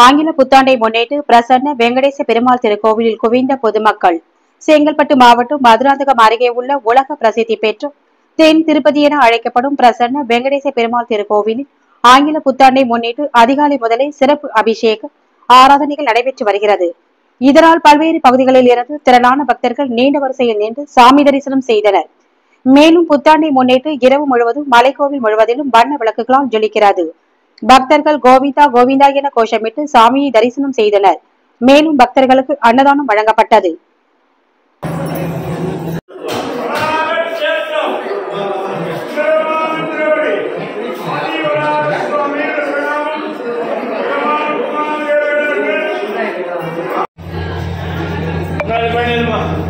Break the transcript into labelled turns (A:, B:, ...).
A: ஆங்கில புத்தாண்டை முன்னிட்டு பிரசன்ன வெங்கடேச பெருமாள் திருக்கோவிலில் குவிந்த பொதுமக்கள். செங்கல்பட்டு மாவட்டம் மதுராந்தகம் அருகே உள்ள உலக பிரசித்தி பெற்ற தென் திருப்பதி என அழைக்கப்படும் பிரசன்ன வெங்கடேச பெருமாள் திருக்கோவிலில் ஆங்கில புத்தாண்டை முன்னிட்டு அதிகாலை முதலே சிறப்பு அபிஷேக ஆராதனைகள் நடைபெற்று வருகிறது. இதனால் பல்வேறு பகுதிகளில் இருந்து திரளான பக்தர்கள் நீண்ட வரிசையில் நின்று சாமி தரிசனம் செய்தனர். மேலும் புத்தாண்டை முன்னிட்டு இரவு முழுவதும் மலைக்கோவில் முழுவதிலும் வண்ண விளக்குகளால் ஜொலிக்கிறது. பக்தர்கள் கோவிந்தா கோவிந்தா என கோஷமிட்டு சாமியை தரிசனம் செய்தனர். மேலும் பக்தர்களுக்கு அன்னதானம் வழங்கப்பட்டது.
B: Dale,